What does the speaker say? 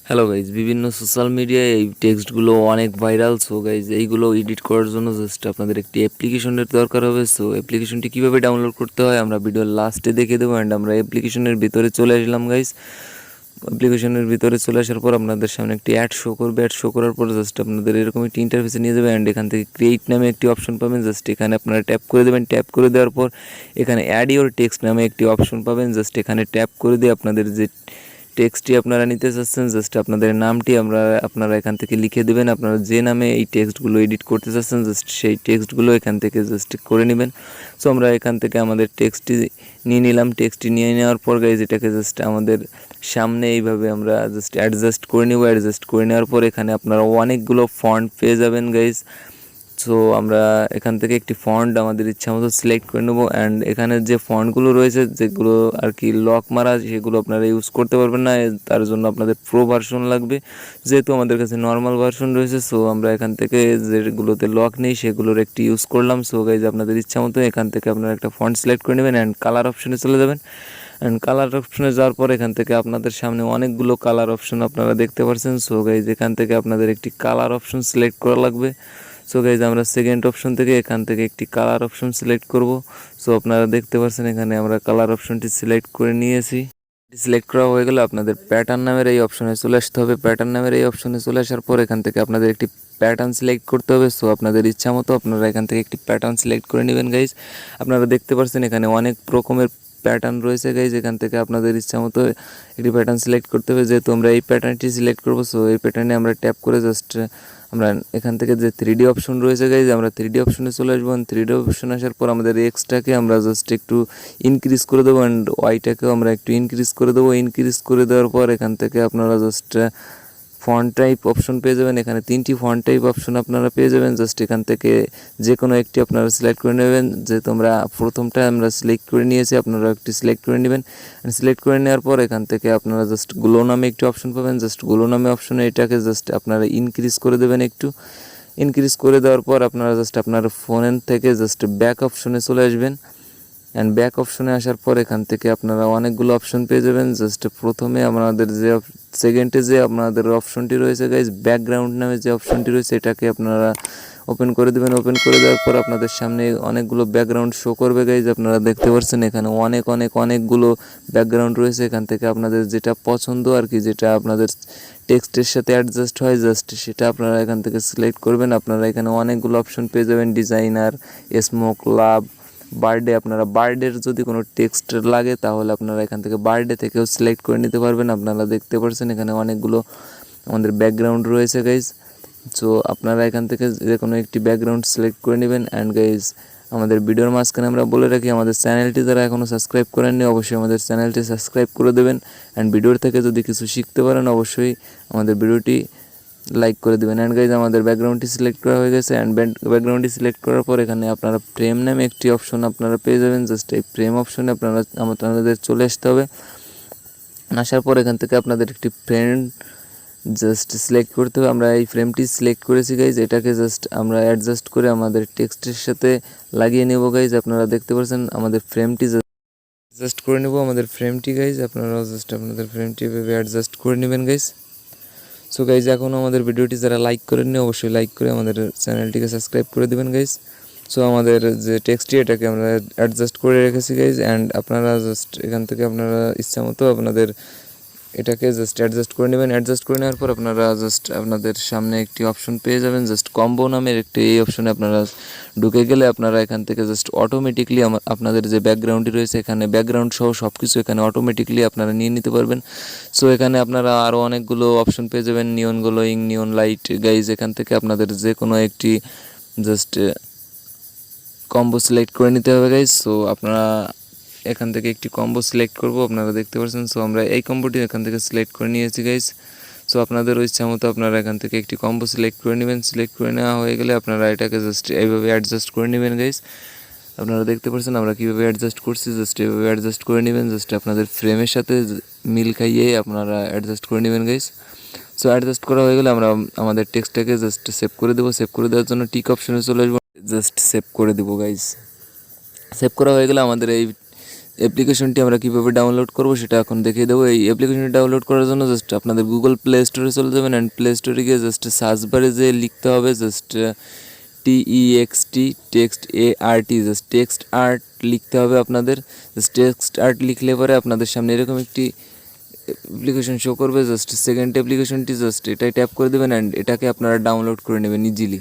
Hello guys, বিভিন্ন social মিডিয়ায় এই টেক্সটগুলো অনেক ভাইরাল। সো গাইজ, এইগুলো এডিট করার জন্য জাস্ট আপনাদের একটি অ্যাপ্লিকেশনের দরকার হবে। সো অ্যাপ্লিকেশনটি কীভাবে ডাউনলোড করতে হয় আমরা ভিডিওর লাস্টে দেখে দেবো। অ্যান্ড আমরা অ্যাপ্লিকেশনের ভিতরে চলে আসলাম গাইজ। অ্যাপ্লিকেশনের ভিতরে চলে আসার পর আপনাদের সামনে একটি অ্যাড শো করবে। অ্যাড শো করার পর জাস্ট আপনাদের এরকম একটি ইন্টারফেসে নিয়ে যাবে। অ্যান্ড এখান থেকে ক্রিয়েট নামে একটি অপশন পাবেন। জাস্ট এখানে আপনারা ট্যাপ করে দেবেন। ট্যাপ করে দেওয়ার পর এখানে অ্যাড ইওর টেক্সট নামে একটি অপশন পাবেন। জাস্ট এখানে ট্যাপ করে দিয়ে আপনাদের যে টেক্সটটি আপনারা নিতে চাচ্ছেন, জাস্ট আপনাদের নামটি আপনারা এখান থেকে লিখে দেবেন। আপনারা যে নামে এই টেক্সটগুলো এডিট করতে চাচ্ছেন জাস্ট সেই টেক্সটগুলো এখান থেকে জাস্ট করে নেবেন। সো আমরা এখান থেকে আমাদের টেক্সটটি নিয়ে নিলাম। টেক্সটটি নিয়ে নেওয়ার পর গাইজ এটাকে জাস্ট আমাদের সামনে এইভাবে আমরা জাস্ট অ্যাডজাস্ট করে নেব। অ্যাডজাস্ট করে নেওয়ার পর এখানে আপনারা অনেকগুলো ফন্ট পেয়ে যাবেন গাইজ। সো আমরা এখান থেকে একটি ফন্ট আমাদের ইচ্ছা মতো সিলেক্ট করে নেবো। অ্যান্ড এখানে যে ফন্টগুলো রয়েছে যেগুলো আর কি লক মারা, সেগুলো আপনারা ইউজ করতে পারবেন না। তার জন্য আপনাদের প্রো ভার্সন লাগবে, যেহেতু আমাদের কাছে নর্মাল ভার্সন রয়েছে। সো আমরা এখান থেকে যেগুলোতে লক নেই সেগুলোর একটি ইউজ করলাম। সো গাইজ, আপনাদের ইচ্ছা মতো এখান থেকে আপনারা একটা ফন্ট সিলেক্ট করে নেবেন অ্যান্ড কালার অপশনে চলে যাবেন। অ্যান্ড কালার অপশনে যাওয়ার পর এখান থেকে আপনাদের সামনে অনেকগুলো কালার অপশন আপনারা দেখতে পাচ্ছেন। সো গাইজ, এখান থেকে আপনাদের একটি কালার অপশন সিলেক্ট করা লাগবে। সো গাইজ, আমরা সেকেন্ড অপশন থেকে এখান থেকে একটি কালার অপশন সিলেক্ট করব। সো আপনারা দেখতে পাচ্ছেন এখানে আমরা কালার অপশনটি সিলেক্ট করে নিয়েছি। সিলেক্ট করা হয়ে গেলে আপনাদের প্যাটার্ন নামের এই অপশনে চলে আসতে হবে। প্যাটার্ন নামের এই অপশনে চলে আসার পর এখান থেকে আপনাদের একটি প্যাটার্ন সিলেক্ট করতে হবে। সো আপনাদের ইচ্ছা মতো আপনারা এখান থেকে একটি প্যাটার্ন সিলেক্ট করে নেবেন গাইজ। আপনারা দেখতে পাচ্ছেন এখানে অনেক রকমের প্যাটার্ন রয়েছে গাইজ। এখান থেকে আপনাদের ইচ্ছা মতো একটি প্যাটার্ন সিলেক্ট করতে হবে। যেহেতু আমরা এই প্যাটার্নটি সিলেক্ট করবো, সো এই প্যাটার্নে আমরা ট্যাপ করে জাস্ট আমরা এখান থেকে যে 3D অপশন রয়েছে গাইজ, আমরা 3D অপশনে চলে আসবো। 3D অপশন আসার পর আমাদের এক্সটাকে আমরা জাস্ট একটু ইনক্রিজ করে দেবো অ্যান্ড ওয়াইটাকেও আমরা একটু ইনক্রিজ করে দেবো। ইনক্রিজ করে দেওয়ার পর এখান থেকে আপনারা জাস্ট ফন্ট টাইপ অপশন পেয়ে যাবেন। এখানে 3টি ফন্ট টাইপ অপশন আপনারা পেয়ে যাবেন। জাস্ট এখান থেকে যে কোনো একটি আপনারা সিলেক্ট করে নেবেন। যেহেতু আমরা প্রথমটা আমরা সিলেক্ট করে নিয়েছি, আপনারা একটি সিলেক্ট করে নেবেন। সিলেক্ট করে নেওয়ার পর এখান থেকে আপনারা জাস্ট গ্লো নামে একটি অপশন পাবেন। জাস্ট গ্লো নামে অপশনে এটাকে জাস্ট আপনারা ইনক্রিজ করে দেবেন একটু। ইনক্রিজ করে দেওয়ার পর আপনারা জাস্ট আপনার ফোনের থেকে জাস্ট ব্যাক অপশনে চলে আসবেন। অ্যান্ড ব্যাক অপশনে আসার পর এখান থেকে আপনারা অনেকগুলো অপশন পেয়ে যাবেন। জাস্ট প্রথমে আমাদের যে সেকেন্ডে যে আপনাদের অপশনটি রয়েছে গাইজ, ব্যাকগ্রাউন্ড নামে যে অপশনটি রয়েছে এটাকে আপনারা ওপেন করে দেবেন। ওপেন করে দেওয়ার পর আপনাদের সামনে অনেকগুলো ব্যাকগ্রাউন্ড শো করবে গাইজ। আপনারা দেখতে পাচ্ছেন এখানে অনেকগুলো ব্যাকগ্রাউন্ড রয়েছে। এখান থেকে আপনাদের যেটা পছন্দ আর কি, যেটা আপনাদের টেক্সটের সাথে অ্যাডজাস্ট হয় জাস্ট সেটা আপনারা এখান থেকে সিলেক্ট করবেন। আপনারা এখানে অনেকগুলো অপশন পেয়ে যাবেন, ডিজাইনার, স্মোক, লাভ, বার্থডে। আপনারা বার্থডের যদি কোনো টেক্সট লাগে তাহলে আপনারা এখান থেকে বার্থডে থেকেও সিলেক্ট করে নিতে পারবেন। আপনারা দেখতে পাচ্ছেন এখানে অনেকগুলো আমাদের ব্যাকগ্রাউন্ড রয়েছে গাইজ। সো আপনারা এখান থেকে যে কোনো একটি ব্যাকগ্রাউন্ড সিলেক্ট করে নেবেন। অ্যান্ড গাইজ, আমাদের ভিডিওর মাঝখানে আমরা বলে রাখি, আমাদের চ্যানেলটি যারা এখনও সাবস্ক্রাইব করেননি অবশ্যই আমাদের চ্যানেলটি সাবস্ক্রাইব করে দেবেন। অ্যান্ড ভিডিওর থেকে যদি কিছু শিখতে পারেন অবশ্যই আমাদের ভিডিওটি লাইক করে দেবেন। অ্যান্ড গাইজ, আমাদের ব্যাকগ্রাউন্ডটি সিলেক্ট করা হয়ে গেছে। অ্যান্ড ব্যাকগ্রাউন্ডটি সিলেক্ট করার পর এখানে আপনারা ফ্রেম নামে একটি অপশন আপনারা পেয়ে যাবেন। জাস্ট এই ফ্রেম অপশনে আপনাদের চলে আসতে হবে। আসার পর এখান থেকে আপনাদের একটি ফ্রেম জাস্ট সিলেক্ট করতে হবে। আমরা এই ফ্রেমটি সিলেক্ট করেছি গাইজ। এটাকে জাস্ট আমরা অ্যাডজাস্ট করে আমাদের টেক্সটের সাথে লাগিয়ে নেব গাইজ। আপনারা দেখতে পাচ্ছেন আমাদের ফ্রেমটি অ্যাডজাস্ট করে নেব আমাদের ফ্রেমটি গাইজ। আপনারাও জাস্ট আপনাদের ফ্রেমটি এভাবে অ্যাডজাস্ট করে নেবেন গাইজ। সো গাইজ, এখনও আমাদের ভিডিওটি যারা লাইক করেননি অবশ্যই লাইক করে আমাদের চ্যানেলটিকে সাবস্ক্রাইব করে দেবেন গাইজ। সো আমাদের যে টেক্সটটি এটাকে আমরা অ্যাডজাস্ট করে রেখেছি গাইজ। অ্যান্ড আপনারা জাস্ট এখান থেকে আপনারা ইচ্ছা মতো আপনাদের এটাকে জাস্ট অ্যাডজাস্ট করে নেবেন। অ্যাডজাস্ট করে নেওয়ার পর আপনারা জাস্ট আপনাদের সামনে একটি অপশন পেয়ে যাবেন, জাস্ট কম্বো নামের একটি। এই অপশনে আপনারা ঢুকে গেলে আপনারা এখান থেকে জাস্ট অটোমেটিকলি আপনাদের যে ব্যাকগ্রাউন্ডটি রয়েছে এখানে ব্যাকগ্রাউন্ড সহ সব কিছু এখানে অটোমেটিকলি আপনারা নিয়ে নিতে পারবেন। সো এখানে আপনারা আরও অনেকগুলো অপশন পেয়ে যাবেন, নিয়ন গ্লোয়িং, নিয়ন লাইট গাইজ। এখান থেকে আপনাদের যে কোনো একটি জাস্ট কম্বো সিলেক্ট করে নিতে হবে গাইজ। সো আপনারা এখান থেকে একটি কম্বো সিলেক্ট করব, আপনারা দেখতে পাচ্ছেন। সো আমরা এই কম্বোটি এখান থেকে সিলেক্ট করে নিয়েছি গাইজ। সো আপনাদের ইচ্ছা মতো আপনারা এখান থেকে একটি কম্বো সিলেক্ট করে নেবেন। সিলেক্ট করে নেওয়া হয়ে গেলে আপনারা এটাকে জাস্ট এইভাবে অ্যাডজাস্ট করে নেবেন গাইজ। আপনারা দেখতে পাচ্ছেন আমরা কীভাবে অ্যাডজাস্ট করছি, জাস্ট এভাবে অ্যাডজাস্ট করে নেবেন। জাস্ট আপনাদের ফ্রেমের সাথে মিল খাইয়ে আপনারা অ্যাডজাস্ট করে নেবেন গাইজ। সো অ্যাডজাস্ট করা হয়ে গেলে আমরা আমাদের টেক্সটটাকে জাস্ট সেভ করে দেবো। সেভ করে দেওয়ার জন্য টিক অপশনে চলে আসবো, জাস্ট সেভ করে দেবো গাইজ। সেভ করা হয়ে গেলে আমাদের এই অ্যাপ্লিকেশনটি আমরা কীভাবে ডাউনলোড করব সেটা এখন দেখিয়ে দেবো। এই অ্যাপ্লিকেশনটি ডাউনলোড করার জন্য জাস্ট আপনাদের গুগল প্লে স্টোরে চলে যাবেন, অ্যান্ড প্লে স্টোরে গিয়ে জাস্ট সার্চ বারে যে লিখতে হবে just TEXT text ART, just text art লিখতে হবে আপনাদের। জাস্ট টেক্সট আর্ট লিখলে পরে আপনাদের সামনে এরকম একটি অ্যাপ্লিকেশন শো করবে। জাস্ট সেকেন্ড অ্যাপ্লিকেশনটি জাস্ট এটাই ট্যাপ করে দেবেন, অ্যান্ড এটাকে আপনারা ডাউনলোড করে নেবেন ইজিলি।